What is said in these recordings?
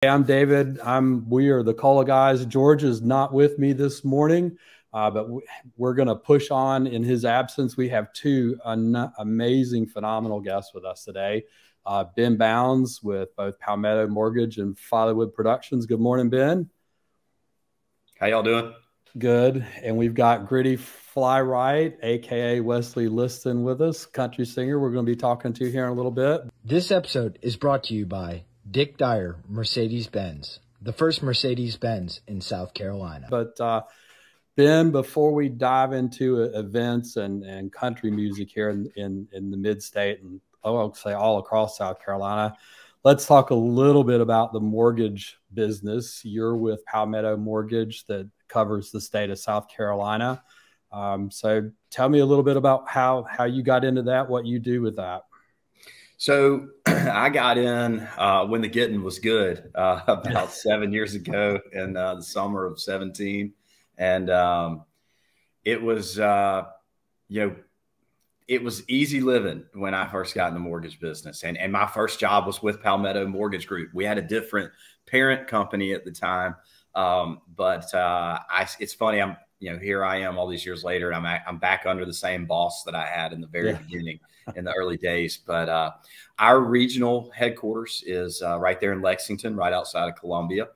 Hey, I'm David. We are the Cola guys. George is not with me this morning, but we're going to push on in his absence. We have two amazing, phenomenal guests with us today. Ben Bounds with both Palmetto Mortgage and Fatherwood Productions. Good morning, Ben. How y'all doing? Good. And we've got Gritty Flyright, aka Wesley Liston, with us, country singer. We're going to be talking to here in a little bit. This episode is brought to you by Dick Dyer Mercedes-Benz, the first Mercedes-Benz in South Carolina. But Ben, before we dive into events and country music here in the mid-state and I'll say all across South Carolina, let's talk a little bit about the mortgage business. You're with Palmetto Mortgage that covers the state of South Carolina. So tell me a little bit about how you got into that, what you do with that. So I got in when the getting was good about 7 years ago in the summer of 17. And it was, it was easy living when I first got in the mortgage business. And my first job was with Palmetto Mortgage Group. We had a different parent company at the time. It's funny. Here I am all these years later, and I'm back under the same boss that I had in the very beginning in the early days. But our regional headquarters is right there in Lexington, right outside of Columbia.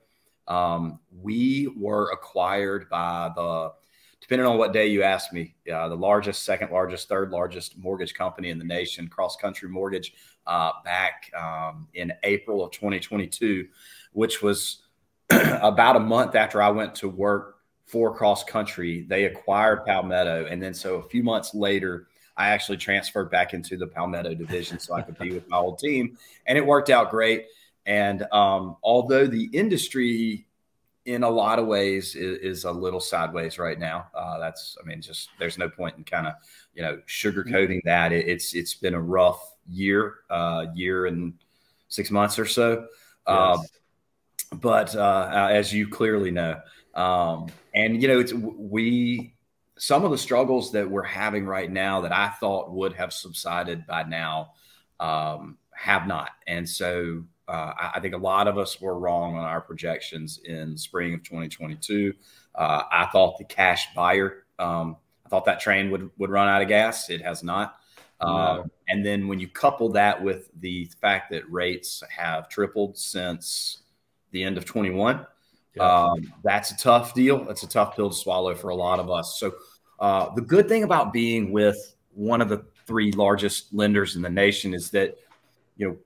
We were acquired by depending on what day you ask me, the largest, second largest, third largest mortgage company in the nation, Cross Country Mortgage, back in April of 2022, which was about a month after I went to work for Cross Country. They acquired Palmetto. And then so a few months later, I actually transferred back into the Palmetto division so I could be with my old team. And it worked out great. And although the industry in a lot of ways is a little sideways right now, there's no point in kind of, sugarcoating that. It's been a rough year and 6 months or so. Yes. But as you clearly know, some of the struggles that we're having right now that I thought would have subsided by now have not. And so I think a lot of us were wrong on our projections in spring of 2022. I thought the cash buyer, I thought that train would run out of gas. It has not. No. And then when you couple that with the fact that rates have tripled since the end of 21, that's a tough deal. That's a tough pill to swallow for a lot of us. So the good thing about being with one of the three largest lenders in the nation is that,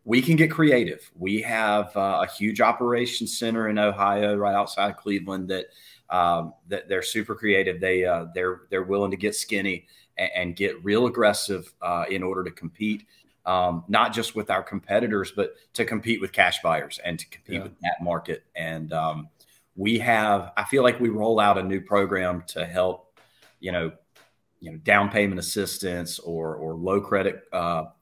we can get creative. We have a huge operations center in Ohio, right outside of Cleveland, that they're super creative. They're willing to get skinny and get real aggressive in order to compete, not just with our competitors, but to compete with cash buyers and to compete with that market. And I feel like we roll out a new program to help, down payment assistance or low credit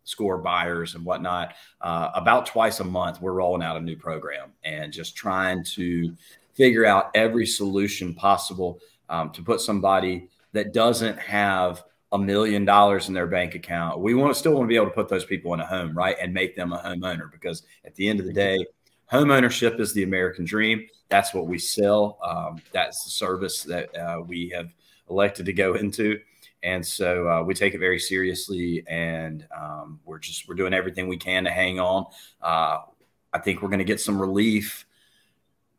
score buyers and whatnot. About twice a month, we're rolling out a new program and just trying to figure out every solution possible to put somebody that doesn't have $1 million in their bank account. We still want to be able to put those people in a home, right, and make them a homeowner, because at the end of the day, home ownership is the American dream. That's what we sell. That's the service that we have elected to go into. And so we take it very seriously, and we're doing everything we can to hang on. I think we're going to get some relief,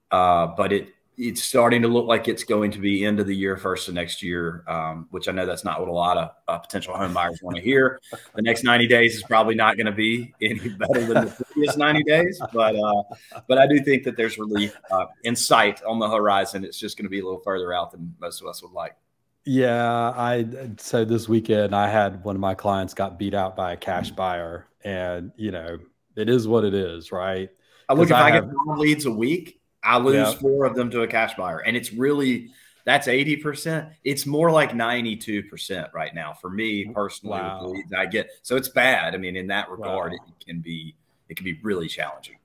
but it's starting to look like it's going to be end of the year, first of next year, which I know that's not what a lot of potential home buyers want to hear. The next 90 days is probably not going to be any better than the previous 90 days, but I do think that there's relief in sight on the horizon. It's just going to be a little further out than most of us would like. Yeah, so this weekend I had one of my clients got beat out by a cash buyer, and it is what it is, right? Look, if I get 5 leads a week, I lose 4 of them to a cash buyer, and that's 80%. It's more like 92% right now for me personally. Wow. With the leads I get, so it's bad. I mean, in that regard, it can be really challenging.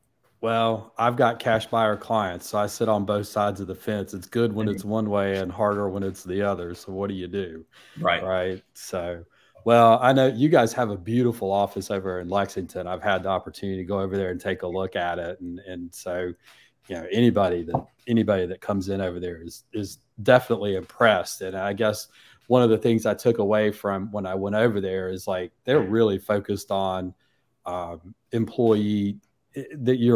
Well, I've got cash buyer clients, so I sit on both sides of the fence. It's good when it's one way and harder when it's the other. So what do you do? Right. Right. So, well, I know you guys have a beautiful office over in Lexington. I've had the opportunity to go over there and take a look at it. And so you know, anybody that comes in over there is definitely impressed. And I guess one of the things I took away from when I went over there is like they're really focused on your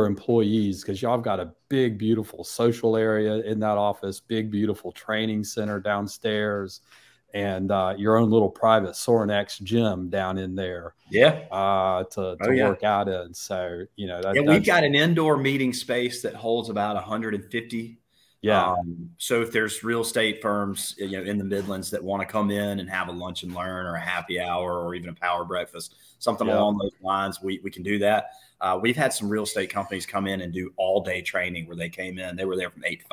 employees, because y'all have got a big, beautiful social area in that office, big, beautiful training center downstairs, and your own little private Sorinex gym down in there. To work out in. So, you know, we've got an indoor meeting space that holds about 150. So if there's real estate firms, you know, in the Midlands that want to come in and have a lunch and learn or a happy hour or even a power breakfast, something along those lines, we can do that. We've had some real estate companies come in and do all day training where they came in, they were there from 8 to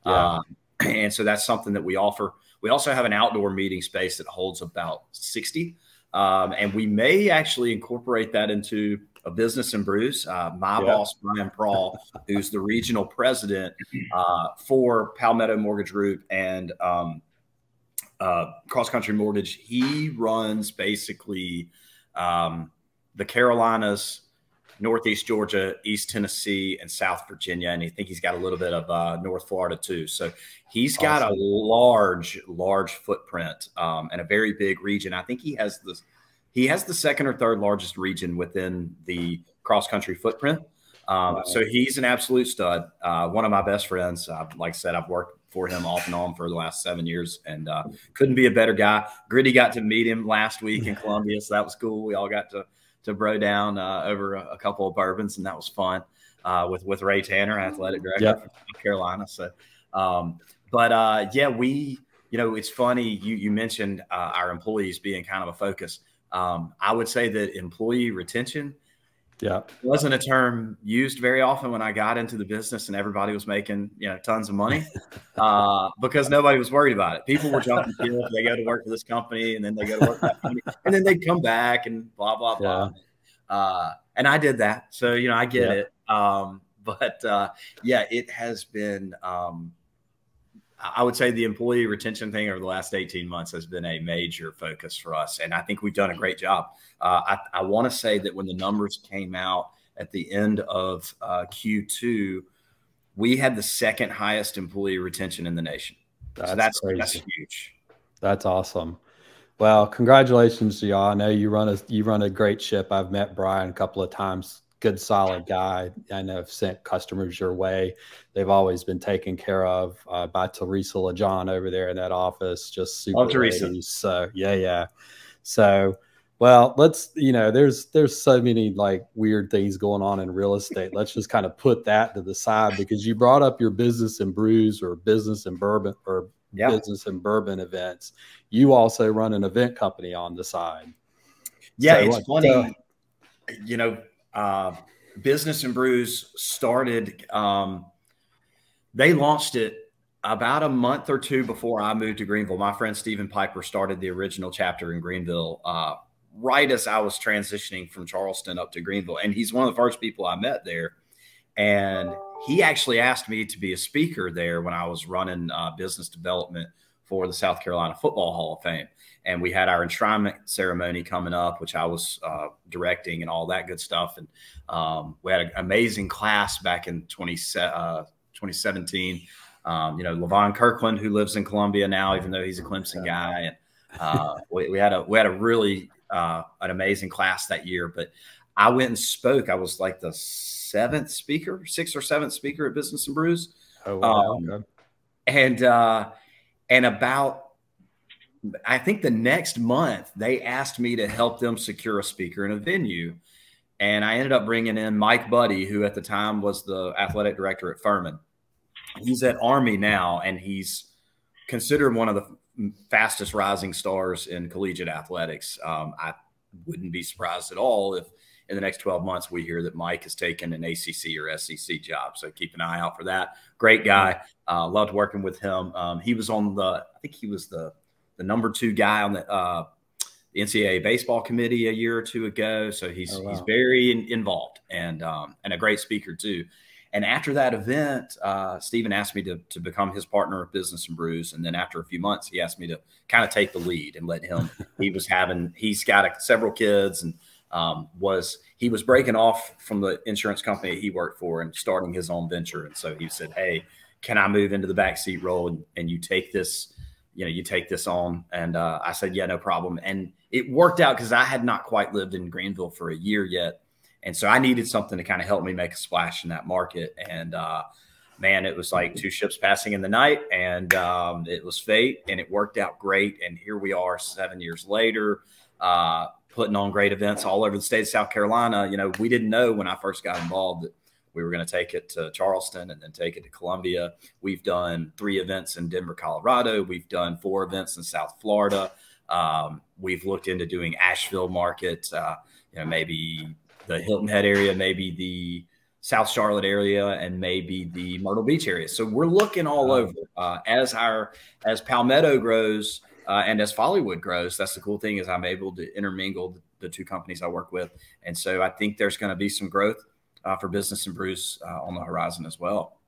5. And so that's something that we offer. We also have an outdoor meeting space that holds about 60. And we may actually incorporate that into a Business and Brews. My boss, Brian Prawl, who's the regional president for Palmetto Mortgage Group and Cross Country Mortgage, he runs basically the Carolinas, Northeast Georgia, East Tennessee, and South Virginia. And I think he's got a little bit of North Florida too. So he's got a large footprint and a very big region. I think he has the second or third largest region within the cross country footprint. So he's an absolute stud. One of my best friends. Like I said, I've worked for him off and on for the last 7 years, and couldn't be a better guy. Gritty got to meet him last week in Columbia, so that was cool. We all got to bro down over a couple of bourbons, and that was fun with Ray Tanner, athletic director from South Carolina. So, we, you know, it's funny you mentioned our employees being kind of a focus. I would say that employee retention wasn't a term used very often when I got into the business and everybody was making, you know, tons of money because nobody was worried about it. People were jumping ship. They go to work for this company and then they go to work for that company and then they'd come back and blah, blah, blah. And I did that. So, you know, I get it. It has been, I would say the employee retention thing over the last 18 months has been a major focus for us. And I think we've done a great job. I want to say that when the numbers came out at the end of Q2, we had the second highest employee retention in the nation. That's huge. That's awesome. Well, congratulations to y'all. I know you run a great ship. I've met Brian a couple of times. Good, solid guy. I know I've sent customers your way. They've always been taken care of by Teresa LeJohn over there in that office. Just super. Oh, Teresa. Ladies. So yeah. So, well, let's, you know, there's so many like weird things going on in real estate. Let's just kind of put that to the side, because you brought up your Business and Brews or Business and Bourbon or Business and Bourbon events. You also run an event company on the side. Yeah, so it's funny. You know, Business and Brews started, they launched it about a month or two before I moved to Greenville. My friend Stephen Piper started the original chapter in Greenville right as I was transitioning from Charleston up to Greenville. And he's one of the first people I met there. And he actually asked me to be a speaker there when I was running business development for the South Carolina Football Hall of Fame. And we had our enshrinement ceremony coming up, which I was directing and all that good stuff. And we had an amazing class back in 2017. You know, Levon Kirkland, who lives in Columbia now, even though he's a Clemson guy. And we had a really an amazing class that year. But I went and spoke. I was like the sixth or seventh speaker at Business and Brews. Oh, wow. And about, I think the next month, they asked me to help them secure a speaker in a venue. And I ended up bringing in Mike Buddy, who at the time was the athletic director at Furman. He's at Army now, and he's considered one of the fastest rising stars in collegiate athletics. I wouldn't be surprised at all if in the next 12 months we hear that Mike has taken an ACC or SEC job. So keep an eye out for that. Great guy. Loved working with him. He was on I think he was the number 2 guy on the NCAA baseball committee a year or two ago. So he's very involved and a great speaker too. And after that event, Stephen asked me to become his partner of Business and Brews. And then after a few months, he asked me to kind of take the lead and let him. He's got several kids and was he was breaking off from the insurance company he worked for and starting his own venture. And so he said, "Hey, can I move into the backseat role and you take this, you take this on?" And I said, "Yeah, no problem." And it worked out because I had not quite lived in Greenville for a year yet. And so I needed something to kind of help me make a splash in that market. And man, it was like two ships passing in the night, and it was fate, and it worked out great. And here we are 7 years later, putting on great events all over the state of South Carolina. We didn't know when I first got involved that we were going to take it to Charleston and then take it to Columbia. We've done 3 events in Denver, Colorado. We've done 4 events in South Florida. We've looked into doing Asheville market, maybe the Hilton Head area, maybe the South Charlotte area, and maybe the Myrtle Beach area. So we're looking all over. As Palmetto grows and as Follywood grows, that's the cool thing, is I'm able to intermingle the 2 companies I work with. And so I think there's going to be some growth for Business and Brews on the horizon as well.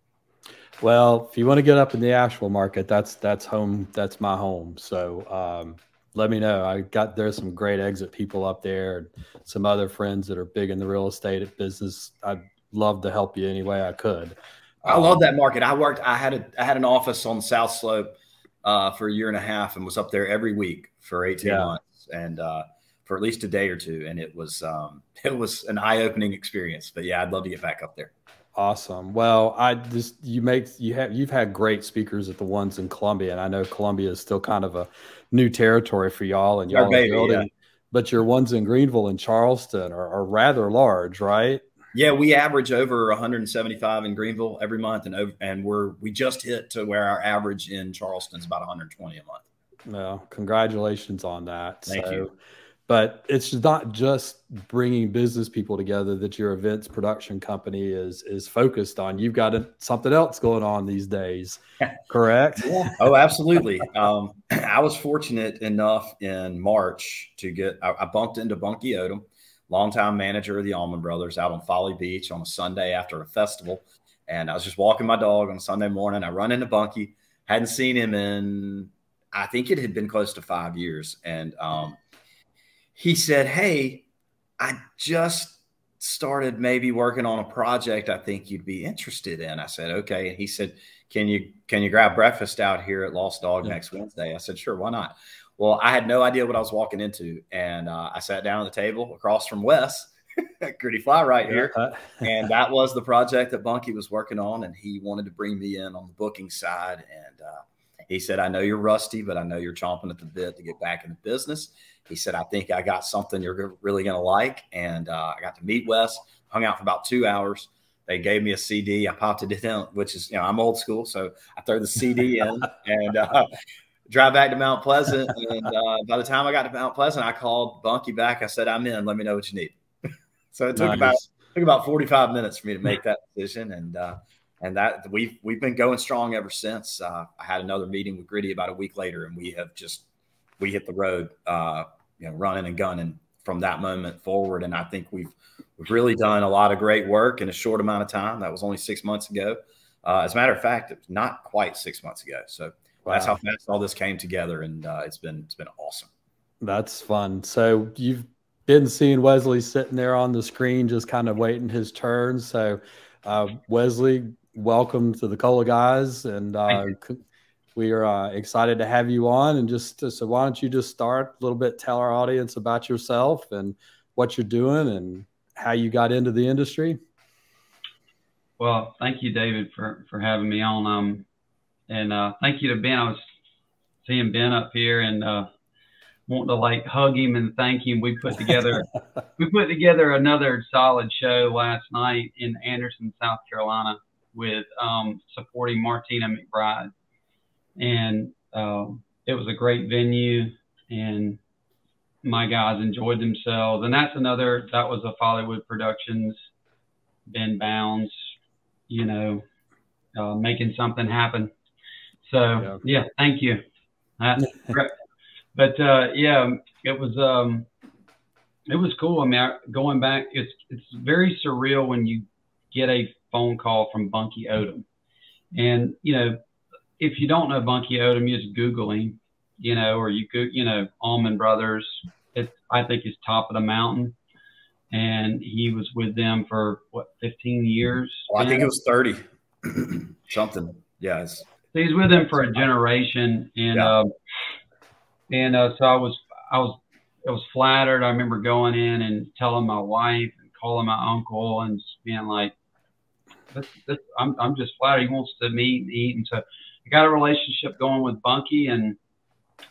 Well, if you want to get up in the Asheville market, that's home. That's my home. So let me know. There's some great exit people up there and some other friends that are big in the real estate business. I'd love to help you any way I could. I love that market. I had an office on the South Slope for a year and a half and was up there every week for 18 months and for at least a day or 2. And it was an eye-opening experience. But yeah, I'd love to get back up there. Awesome. Well, you've had great speakers at the ones in Columbia, and I know Columbia is still kind of a new territory for y'all, and y'all are building. But your ones in Greenville and Charleston are rather large, right? Yeah, we average over 175 in Greenville every month, and we just hit to where our average in Charleston is about 120 a month. Well, congratulations on that. Thank you. But it's not just bringing business people together that your events production company is focused on. You've got something else going on these days, correct? Yeah. Oh, absolutely. I was fortunate enough in March to I bumped into Bunky Odom, longtime manager of the Allman Brothers, out on Folly Beach on a Sunday after a festival. And I was just walking my dog on a Sunday morning. I run into Bunky, hadn't seen him in, I think it had been close to 5 years. And he said, "Hey, I just started maybe working on a project I think you'd be interested in." I said, "Okay." And he said, Can you grab breakfast out here at Lost Dog next Wednesday?" I said, "Sure, why not?" Well, I had no idea what I was walking into. And I sat down at the table across from Wes, Gritty Flyright here. And that was the project that Bunky was working on. And he wanted to bring me in on the booking side. And he said, "I know you're rusty, but I know you're chomping at the bit to get back in the business." He said, "I think I got something you're really going to like." And I got to meet Wes, hung out for about 2 hours. They gave me a CD. I popped it in, which is, I'm old school. So I throw the CD in and drive back to Mount Pleasant. And by the time I got to Mount Pleasant, I called Bunky back. I said, "I'm in. Let me know what you need." So it took about 45 minutes for me to make that decision. And that we've been going strong ever since. I had another meeting with Gritty about a week later, and we hit the road, running and gunning from that moment forward. And I think we've really done a lot of great work in a short amount of time. That was only 6 months ago. As a matter of fact, it was not quite 6 months ago. So that's how fast all this came together, and it's been awesome. That's fun. So you've been seeing Wesley sitting there on the screen, just kind of waiting his turn. So Wesley, welcome to the Cola Guys, and we are excited to have you on. And so why don't you just start a little bit, tell our audience about yourself and what you're doing and how you got into the industry. Well, thank you, David, for having me on. And thank you to Ben. I was seeing Ben up here and wanting to hug him and thank him. We put together another solid show last night in Anderson, South Carolina, with supporting Martina McBride. And it was a great venue, and my guys enjoyed themselves. And that was a Follywood Productions, Ben Bounds, making something happen. So yeah, thank you. But it was cool. I mean, going back, it's very surreal when you get a phone call from Bunky Odom. And, if you don't know Bunky Odom, you just Google him, or you Allman Brothers. I think he's top of the mountain. and he was with them for what, 15 years. Well, I think it was 30 something. Yeah. So he's with them for a generation. And, so I was flattered. I remember going in and telling my wife and calling my uncle and just being like, I'm just flattered. He wants to meet and eat. And so I got a relationship going with Bunky and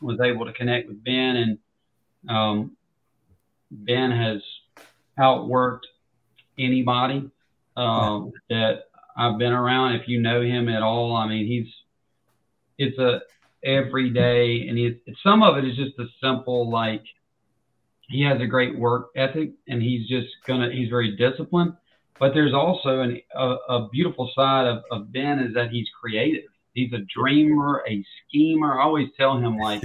was able to connect with Ben. And Ben has outworked anybody that I've been around. If you know him at all, I mean, it's a everyday, and some of it is just a simple, like, he has a great work ethic and he's very disciplined. But there's also a beautiful side of Ben, is that he's creative. He's a dreamer, a schemer. I always tell him, like,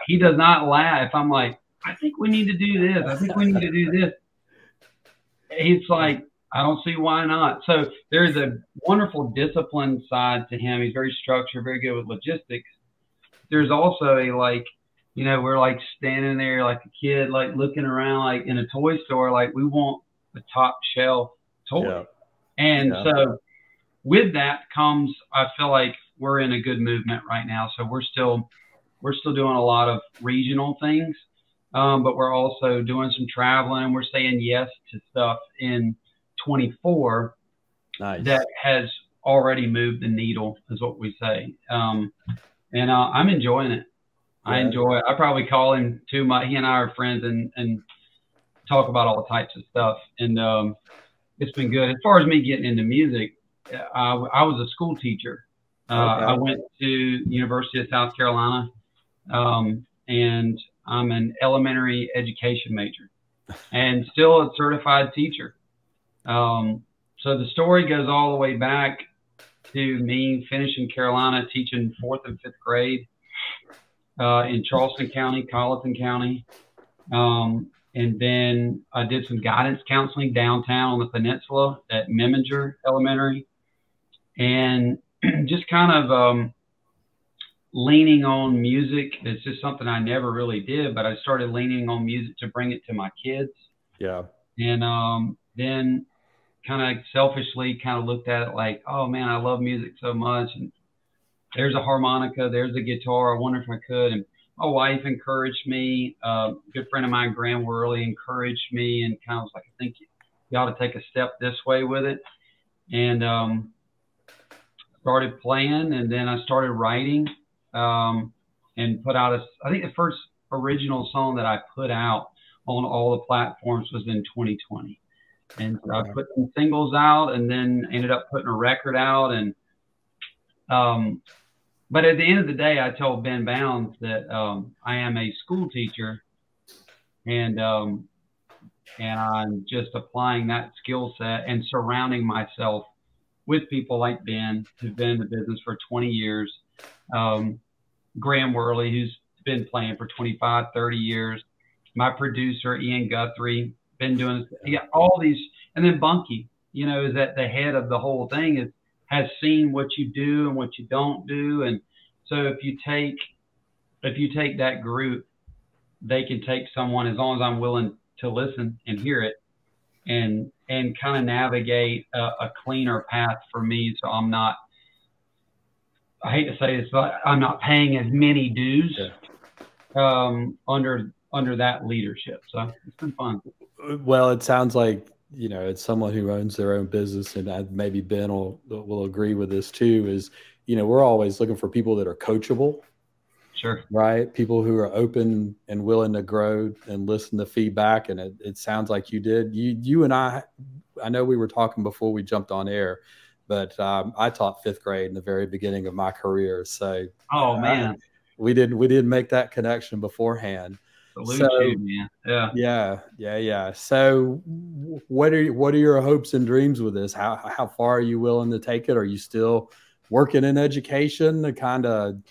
he does not laugh. If I'm like, I think we need to do this. I think we need to do this. He's like, I don't see why not. So there's a wonderful discipline side to him. He's very structured, very good with logistics. There's also we're like standing there like a kid, like looking around like in a toy store, like we want the top shelf toy. Yeah. And so with that comes, I feel like we're in a good movement right now. So we're still doing a lot of regional things, but we're also doing some traveling. We're saying yes to stuff in 24 that has already moved the needle, is what we say. And I'm enjoying it. Yeah. I enjoy it. I probably call him too much. He and I are friends and talk about all types of stuff. And it's been good. As far as me getting into music, I was a school teacher. I went to University of South Carolina, and I'm an elementary education major and still a certified teacher. So the story goes all the way back to me finishing Carolina, teaching 4th and 5th grade in Charleston County, Colleton County. And then I did some guidance counseling downtown on the peninsula at Meminger Elementary. And just kind of leaning on music. It's just something I never really did, but I started leaning on music to bring it to my kids. Yeah. And then kind of selfishly kind of looked at it like, oh man, I love music so much. And there's a harmonica, there's a guitar. I wonder if I could. And my wife encouraged me. A good friend of mine, Graham Worley, encouraged me and kind of was like, I think you ought to take a step this way with it. And started playing, and then I started writing and put out I think the first original song that I put out on all the platforms was in 2020. And I put some singles out and then ended up putting a record out. And but at the end of the day, I told Ben Bound that I am a school teacher, and I'm just applying that skill set and surrounding myself with people like Ben, who've been in the business for 20 years, Graham Worley, who's been playing for 25, 30 years, my producer, Ian Guthrie, been doing this. He got all these, and then Bunky, is at the head of the whole thing, has seen what you do and what you don't do. And so if you take that group, they can take someone, as long as I'm willing to listen and hear it, and kind of navigate a cleaner path for me. So I'm not, I hate to say this, but I'm not paying as many dues under that leadership. So it's been fun. Well, it sounds like, it's someone who owns their own business, and maybe Ben will agree with this too, is, we're always looking for people that are coachable. Sure. Right. People who are open and willing to grow and listen to feedback. And it sounds like you did. You and I know we were talking before we jumped on air, but I taught 5th grade in the very beginning of my career. So, man, we didn't make that connection beforehand. You, man. Yeah. So what are your hopes and dreams with this? How far are you willing to take it? Are you still working in education to kind of,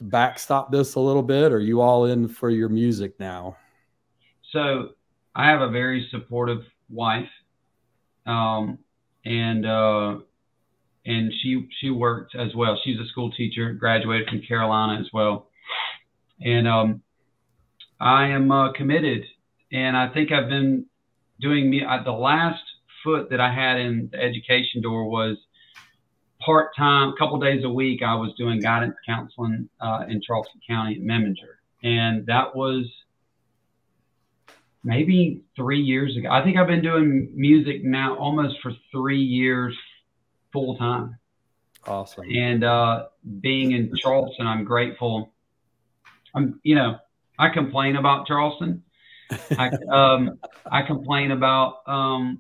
backstop this a little bit? Or are you all in for your music now? So I have a very supportive wife, and she worked as well. She's a school teacher, graduated from Carolina as well. And I am committed and I think I've been doing the last foot that I had in the education door was part-time, a couple days a week. I was doing guidance counseling in Charleston County at Memminger, and that was maybe 3 years ago. I think I've been doing music now almost for 3 years full time. Awesome. And being in Charleston, I'm grateful. I complain about Charleston. I complain about, I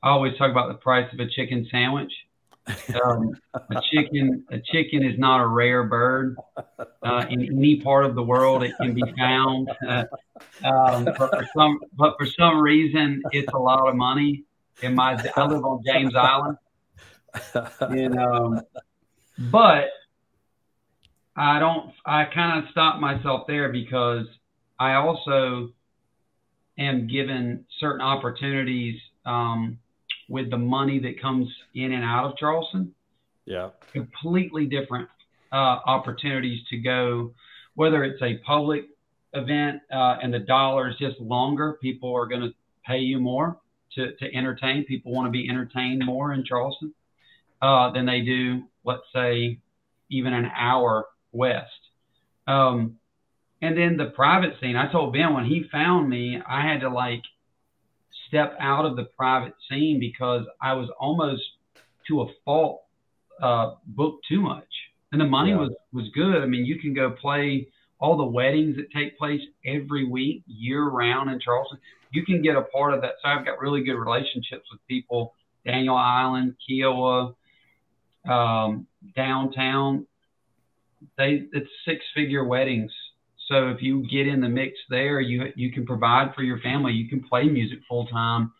always talk about the price of a chicken sandwich. A chicken is not a rare bird. In any part of the world, it can be found. But for some reason, it's a lot of money. I live on James Island, and but I kind of stop myself there because I also am given certain opportunities with the money that comes in and out of Charleston. Yeah. Completely different opportunities to go, whether it's a public event and the dollar is just longer. People are going to pay you more to entertain. People want to be entertained more in Charleston than they do, let's say, even an hour west. And then the private scene, I told Ben when he found me, I had to step out of the private scene because I was almost to a fault booked too much. And the money was good. I mean, you can go play all the weddings that take place every week, year round in Charleston. You can get a part of that. So I've got really good relationships with people, Daniel Island, Kiowa, downtown. It's 6-figure weddings. So if you get in the mix there, you can provide for your family. You can play music full time.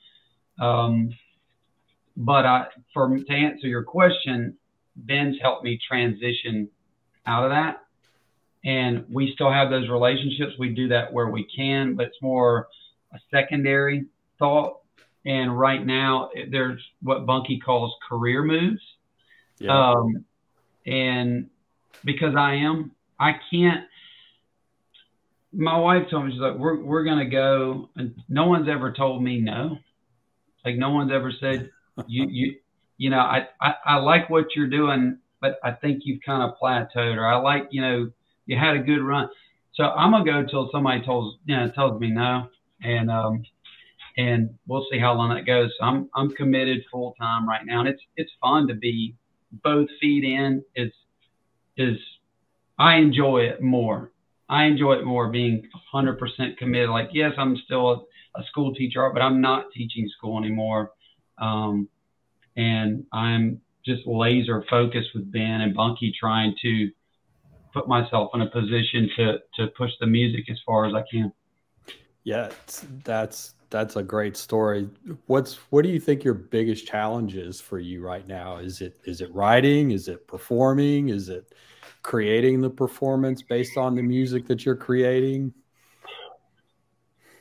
But to answer your question, Ben's helped me transition out of that. And we still have those relationships. We do that where we can, but it's more a secondary thought. And right now there's what Bunky calls career moves. Yeah. And because I can't, my wife told me, she's like, we're going to go. And no one's ever told me no. No one's ever said, I like what you're doing, but I think you've kind of plateaued, or I like, you had a good run. So I'm going to go till somebody tells me no. And we'll see how long that goes. So I'm committed full time right now. And it's fun to be both feet in. I enjoy it more. I enjoy it more being 100% committed. Yes, I'm still a school teacher, but I'm not teaching school anymore. And I'm just laser focused with Ben and Bunky, trying to put myself in a position to push the music as far as I can. Yeah, that's a great story. What do you think your biggest challenge is for you right now? Is it writing? Is it performing? Is it creating the performance based on the music that you're creating?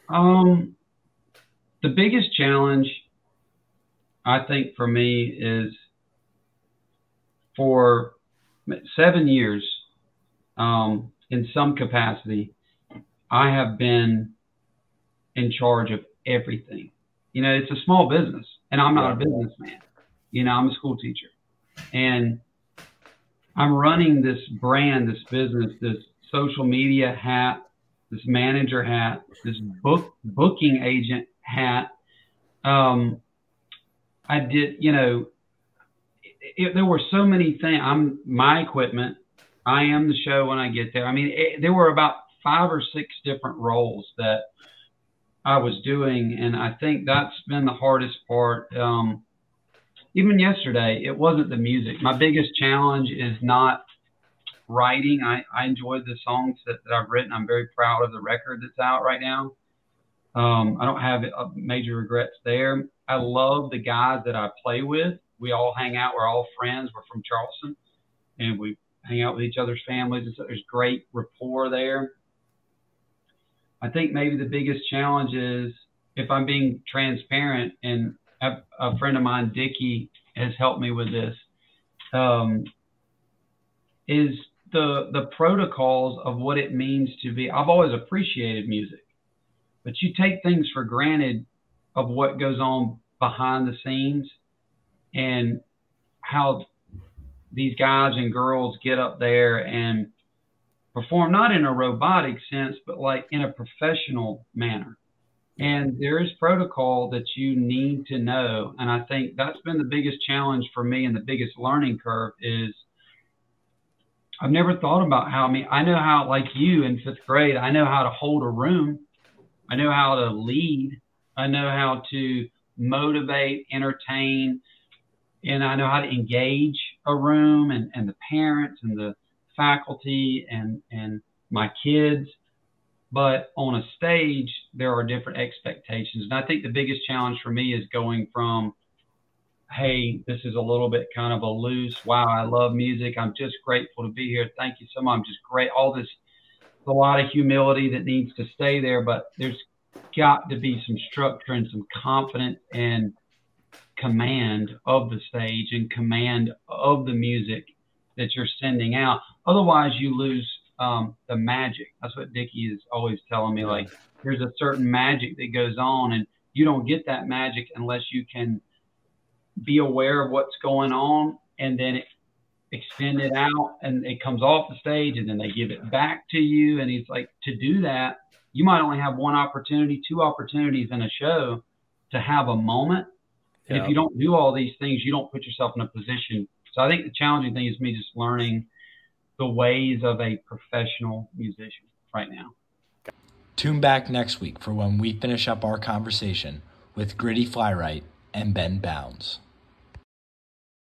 The biggest challenge, I think, for me is for 7 years, in some capacity, I have been in charge of everything. It's a small business, and I'm not a businessman. I'm a school teacher, and I'm running this brand, this business, this social media hat, this manager hat, this booking agent hat. I did, there were so many things. My equipment. I am the show when I get there. I mean, there were about 5 or 6 different roles that I was doing, and I think that's been the hardest part. Even yesterday, it wasn't the music. My biggest challenge is not writing. I enjoyed the songs that I've written. I'm very proud of the record that's out right now. I don't have major regrets there. I love the guys that I play with. We all hang out. We're all friends. We're from Charleston, and we hang out with each other's families. And so there's great rapport there. I think maybe the biggest challenge is, if I'm being transparent, and a friend of mine, Dickie, has helped me with this, is the protocols of what it means to be. I've always appreciated music, but you take things for granted of what goes on behind the scenes and how these guys and girls get up there and perform, not in a robotic sense, but like in a professional manner. And there is protocol that you need to know. And I think that's been the biggest challenge for me, and the biggest learning curve is I've never thought about how, I know how, like you in 5th grade, I know how to hold a room. I know how to lead. I know how to motivate, entertain, and I know how to engage a room and the parents and the faculty and my kids. But on a stage, there are different expectations. And I think the biggest challenge for me is going from, hey, this is a little bit kind of a loose, wow, I love music, I'm just grateful to be here, thank you so much, I'm just great, all this, a lot of humility that needs to stay there, but there's got to be some structure and some confidence and command of the stage and command of the music that you're sending out. Otherwise, you lose the magic. That's what Dickie is always telling me. Like, there's a certain magic that goes on, and you don't get that magic unless you can be aware of what's going on and then extend it out, and it comes off the stage, and then they give it back to you. And it's like, to do that, you might only have one opportunity, 2 opportunities in a show to have a moment. And if you don't do all these things, you don't put yourself in a position. So I think the challenging thing is me just learning the ways of a professional musician right now. Tune back next week for when we finish up our conversation with Gritty Flyright and Ben Bounds.